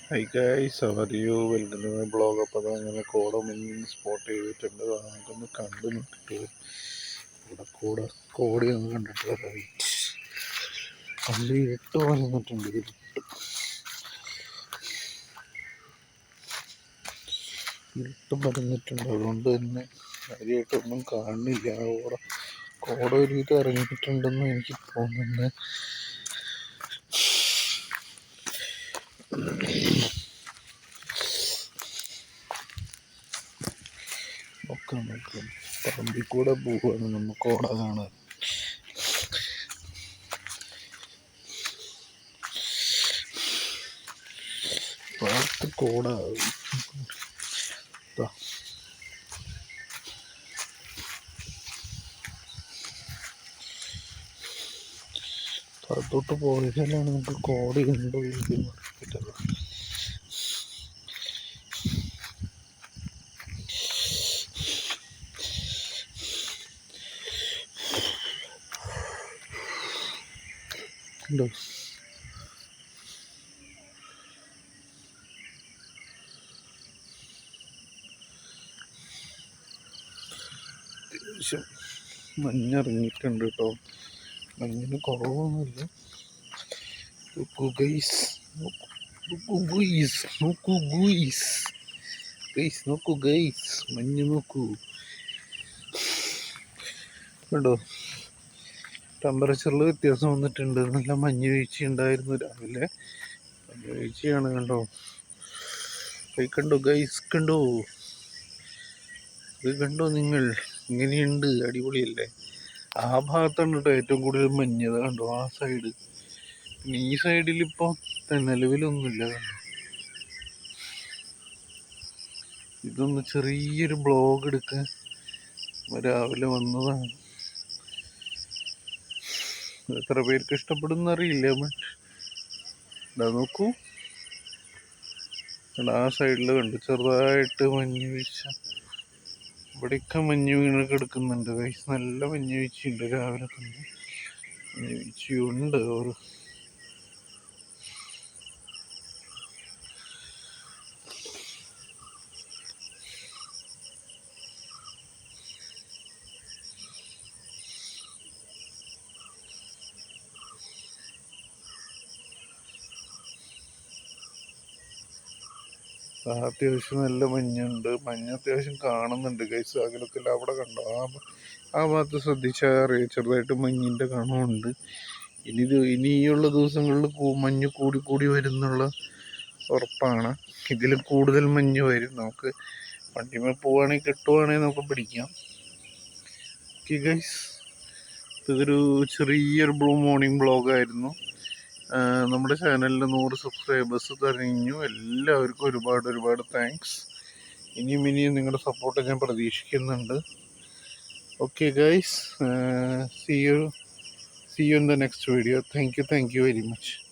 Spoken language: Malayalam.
ഹൈ ഗൈസ്, അവർ you welcome to my blog. അപ്പോൾ അത് അങ്ങനെ കോടമഞ്ഞ് സ്പോട്ട് ചെയ്തിട്ടുണ്ട്. അതൊന്ന് കണ്ടു നോക്കിയിട്ട് ഇവിടെ കോടി ഒന്ന് കണ്ടിട്ട് വരാം. വെയിറ്റ്, നല്ല ഇരുട്ട് വന്നിട്ടുണ്ട്. ഇരുട്ട് പരന്നിട്ടുണ്ട്. അതുകൊണ്ട് തന്നെ കാര്യമായിട്ടൊന്നും കാണുന്നില്ല. കോട ഒരു ഇത് ഇറങ്ങിയിട്ടുണ്ടെന്ന് എനിക്ക് തോന്നുന്നത്. നോക്കാം പറമ്പിൽ കൂടെ പോവുകയാണ് നമ്മൾ കോട കാണാൻ. പാടത്ത് കോട പുറത്തോട്ട് പോയാലാണ് നമുക്ക് കോടയുണ്ടോ ഇല്ലെന്ന് അറിയില്ല. ഉണ്ടോ? അത്യാവശ്യം മഞ്ഞിറങ്ങിയിട്ടുണ്ട് കേട്ടോ. മഞ്ഞിന് കുറവൊന്നുമില്ല. നോക്കൂ ഗൈസ്, മഞ്ഞ് നോക്കൂ കേട്ടോ. ടെമ്പറേച്ചറിൽ വ്യത്യാസം വന്നിട്ടുണ്ട്. നല്ല മഞ്ഞ് വീഴ്ച ഉണ്ടായിരുന്നു രാവിലെ. മഞ്ഞ് വീഴ്ചയാണ് കണ്ടോ. കണ്ടോ ഗൈസ്, കണ്ടോ ഇത് കണ്ടോ നിങ്ങൾ. ഇങ്ങനെയുണ്ട്, അടിപൊളിയല്ലേ. ആ ഭാഗത്താണ് കേട്ടോ ഏറ്റവും കൂടുതൽ മഞ്ഞത് കണ്ടോ, ആ സൈഡ്. പിന്നെ ഈ സൈഡിൽ ഇപ്പോൾ നിലവിലൊന്നുമില്ല കണ്ടോ. ഇതൊന്ന് ചെറിയൊരു ബ്ലോഗ് എടുക്കാൻ രാവിലെ വന്നതാണ്. എത്ര പേർക്ക് ഇഷ്ടപ്പെടുന്ന അറിയില്ല. ബട്ട് ഇതാ നോക്കൂ, ആ സൈഡിൽ കണ്ടു ചെറുതായിട്ട് മഞ്ഞ് വീഴ്ച. ഇവിടെയൊക്കെ മഞ്ഞ് വീണ് കിടക്കുന്നുണ്ട് ഗൈസ്. നല്ല മഞ്ഞ് വീഴ്ചയുണ്ട് രാവിലെ തന്നെ. മഞ്ഞ് വീഴ്ചയുണ്ട്. ഒരു അത്യാവശ്യം നല്ല മഞ്ഞുണ്ട്. മഞ്ഞ് അത്യാവശ്യം കാണുന്നുണ്ട് ഗൈസ്. അകലത്തിൽ അവിടെ കണ്ടോ, ആ ഭാഗത്ത് ശ്രദ്ധിച്ചാൽ അറിയാം ചെറുതായിട്ട് മഞ്ഞിൻ്റെ കണമുണ്ട്. ഇനിയുള്ള ദിവസങ്ങളിൽ മഞ്ഞ് കൂടി കൂടി വരുന്നുള്ള ഉറപ്പാണ്. ഇതിൽ കൂടുതൽ മഞ്ഞ് വരും. നമുക്ക് വണ്ടിമേൽ പോവുകയാണെങ്കിൽ കിട്ടുവാണെങ്കിൽ നമുക്ക് പിടിക്കാം. ഓക്കെ ഗൈസ്, ഇതൊരു ചെറിയൊരു മോർണിംഗ് ബ്ലോഗായിരുന്നു. നമ്മുടെ ചാനലിൽ 100 സബ്സ്ക്രൈബേഴ്സ് കഴിഞ്ഞു. എല്ലാവർക്കും ഒരുപാട് താങ്ക്സ്. ഇനിയും നിങ്ങളുടെ സപ്പോർട്ട് ഞാൻ പ്രതീക്ഷിക്കുന്നുണ്ട്. Okay guys, see you in the next video. Thank you very much.